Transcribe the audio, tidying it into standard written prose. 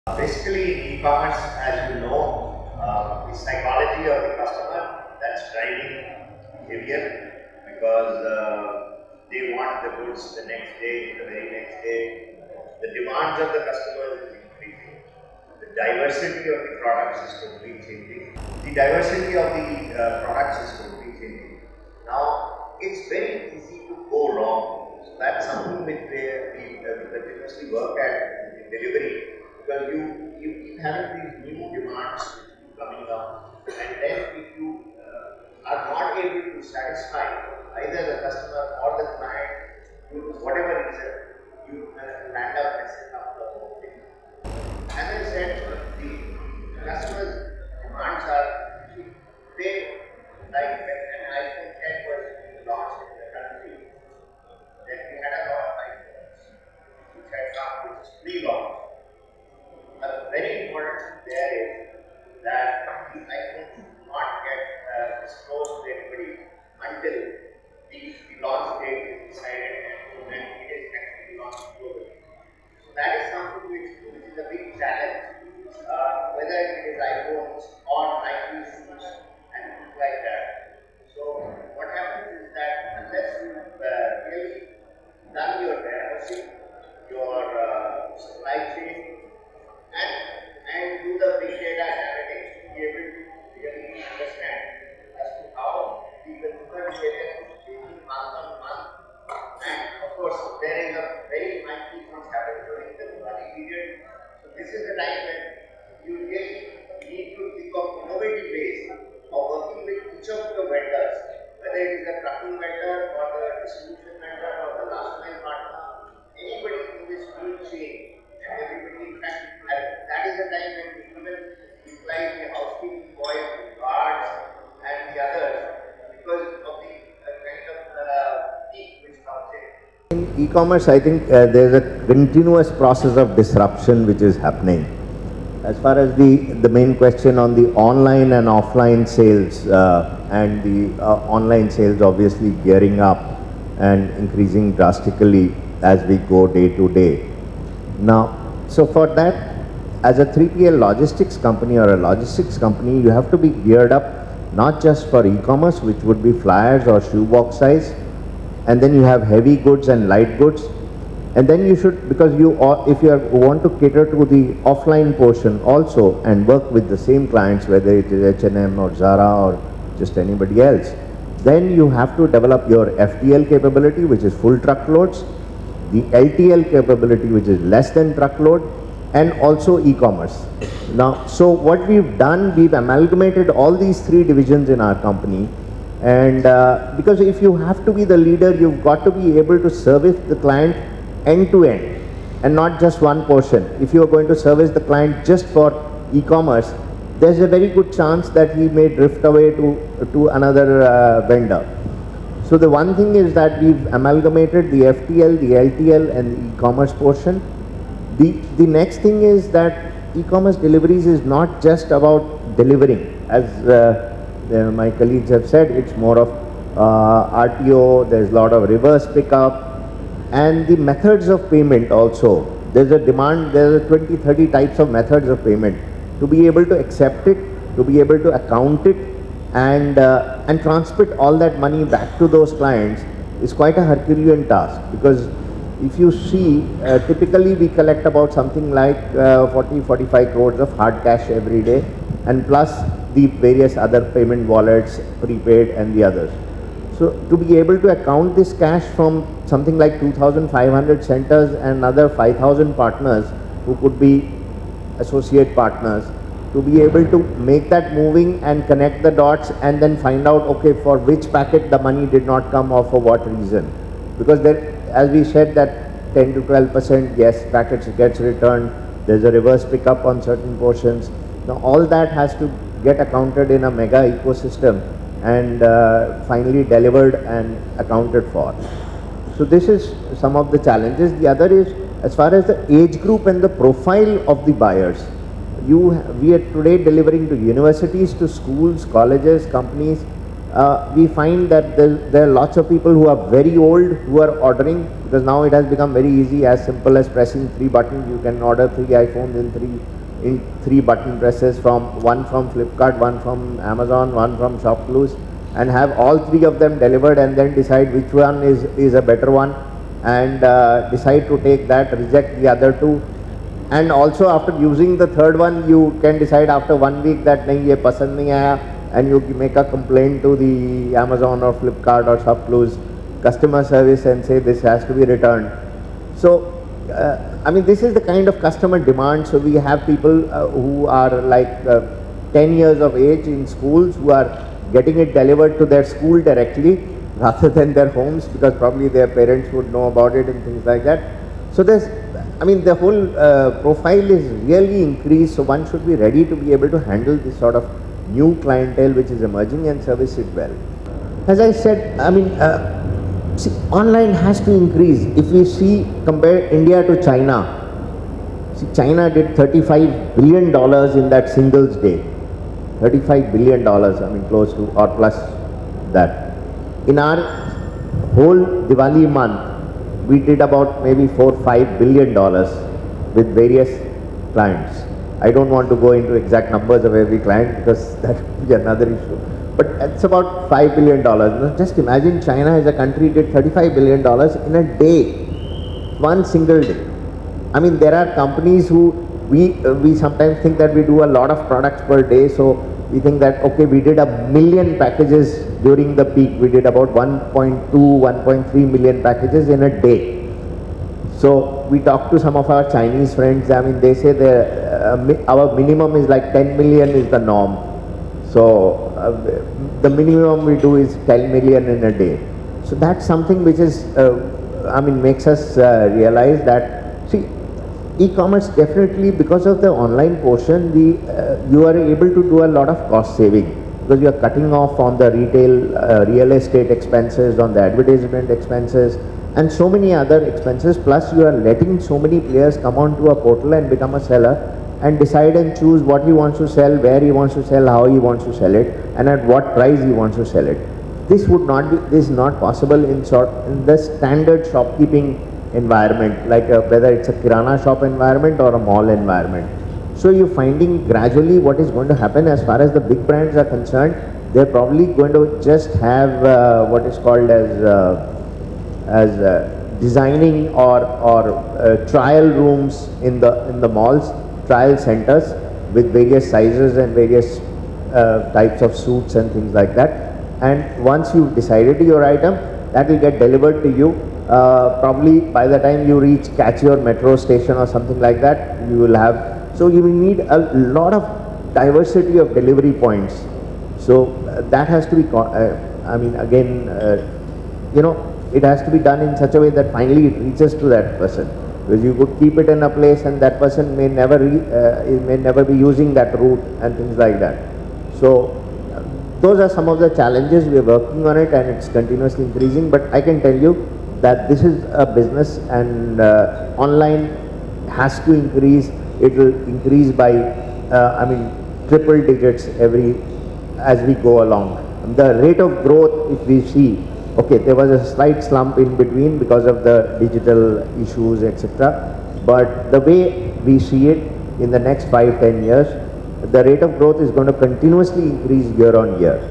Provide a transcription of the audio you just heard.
Basically, in e-commerce, as you know, the psychology of the customer that's driving behavior because they want the goods the next day, the very next day. The demands of the customers is increasing. The diversity of the products is totally changing. The diversity of the products is totally changing. Now, it's very easy to go wrong. So that's something which we continuously work at in delivery because you keep having these new demands which keep coming up, and then if you are not able to satisfy either the customer or the client due to whatever reason, you land up messing up the whole thing. As I said, the customers' demands are they like when an iPhone 10 was launched in the country, then we had a lot of iPhones which had come, which is pre-launched. A very important thing there is that the iPhone should not get disclosed to anybody until the launch date is decided and when it is actually launched globally. So that is something which is a big challenge, whether it is iPhones or Nike shoes and things like that. So what happens is that unless you've really done your warehousing, your supply chain, and do the big data analytics to be able to really understand as to how the consumer behavior is changing month on month. And of course, there is a very high peak which happens during the Diwali period. So this is the time when you really need to think of innovative ways of working with each of the vendors, whether it is the trucking vendor or the distribution vendor or the last mile partner, anybody in this food chain, and everybody in fact that is the time when we even utilize the housekeeping boys, the guards, and the others because of the kind of peak which comes in. In e-commerce, I think there is a continuous process of disruption which is happening. As far as the main question on the online and offline sales and the online sales obviously gearing up and increasing drastically as we go day to day. Now, so for that, as a 3PL logistics company or a logistics company, you have to be geared up not just for e-commerce, which would be flyers or shoebox size, and then you have heavy goods and light goods, and then you should, because if you want to cater to the offline portion also and work with the same clients, whether it is H&M or Zara or just anybody else, then you have to develop your FTL capability, which is full truckloads, the LTL capability, which is less than truckload, and also e-commerce. Now, so what we've done, we've amalgamated all these three divisions in our company, and because if you have to be the leader, you've got to be able to service the client end to end and not just one portion. If you are going to service the client just for e-commerce, there's a very good chance that he may drift away to another vendor. So the one thing is that we've amalgamated the FTL, the LTL, and the e-commerce portion. The next thing is that e-commerce deliveries is not just about delivering. As my colleagues have said, it's more of RTO, there's a lot of reverse pickup, and the methods of payment also. There's a demand, there's a 20, 30 types of methods of payment. To be able to accept it, to be able to account it, and transmit all that money back to those clients is quite a Herculean task, because if you see, typically we collect about something like 40-45 crores of hard cash every day, and plus the various other payment wallets, prepaid and the others. So to be able to account this cash from something like 2,500 centers and another 5,000 partners who could be associate partners, to be able to make that moving and connect the dots and then find out, okay, for which packet the money did not come or for what reason. Because there, as we said, that 10 to 12%, yes, packets gets returned, there's a reverse pickup on certain portions. Now all that has to get accounted in a mega ecosystem and finally delivered and accounted for. So this is some of the challenges. The other is, as far as the age group and the profile of the buyers, we are today delivering to universities, to schools, colleges, companies, we find that there are lots of people who are very old who are ordering, because now it has become very easy, as simple as pressing 3 buttons. You can order 3 iPhones in 3 button presses, one from Flipkart, one from Amazon, one from Shopcluse, and have all 3 of them delivered, and then decide which one is a better one, and decide to take that, reject the other 2. And also after using the third one, you can decide after 1 week that nahi ye pasand nahi aaya, and you make a complaint to the Amazon or Flipkart or Shopcluse customer service and say this has to be returned. So I mean, this is the kind of customer demand. So we have people who are like 10 years of age in schools who are getting it delivered to their school directly rather than their homes, because probably their parents would know about it and things like that. So there's, I mean, the whole profile is really increased, so one should be ready to be able to handle this sort of new clientele which is emerging and service it well. As I said, I mean, see, online has to increase. If we see, compare India to China, see, China did $35 billion in that Singles Day. $35 billion, I mean, close to or plus that. In our whole Diwali month, we did about maybe $4-5 billion with various clients. I don't want to go into exact numbers of every client because that would be another issue. But it's about $5 billion. Now just imagine China as a country did $35 billion in a day, one single day. I mean, there are companies who we sometimes think that we do a lot of products per day. So we think that, okay, we did 1 million packages during the peak. We did about 1.2, 1.3 million packages in a day. So we talked to some of our Chinese friends. I mean, they say our minimum is like 10 million is the norm. So the minimum we do is 10 million in a day. So that's something which is, I mean, makes us realize that, see, e-commerce definitely, because of the online portion, you are able to do a lot of cost saving, because you are cutting off on the retail, real estate expenses, on the advertisement expenses, and so many other expenses. Plus you are letting so many players come onto a portal and become a seller and decide and choose what he wants to sell, where he wants to sell, how he wants to sell it, and at what price he wants to sell it. This is not possible in the standard shopkeeping environment, like whether it's a kirana shop environment or a mall environment. So you're finding gradually what is going to happen as far as the big brands are concerned. They're probably going to just have what is called as designing or trial rooms in the malls, trial centers with various sizes and various types of suits and things like that. And once you've decided your item, that will get delivered to you. Probably by the time you catch your metro station or something like that, you will have, so you will need a lot of diversity of delivery points. So that has to be, I mean, again, you know, it has to be done in such a way that finally it reaches to that person. Because you could keep it in a place and that person may never be using that route and things like that. So those are some of the challenges. We are working on it and it's continuously increasing. But I can tell you that this is a business, and online has to increase. It will increase by, I mean, triple digits as we go along. The rate of growth, if we see, okay, there was a slight slump in between because of the digital issues, etc. But the way we see it in the next 5-10 years, the rate of growth is going to continuously increase year on year.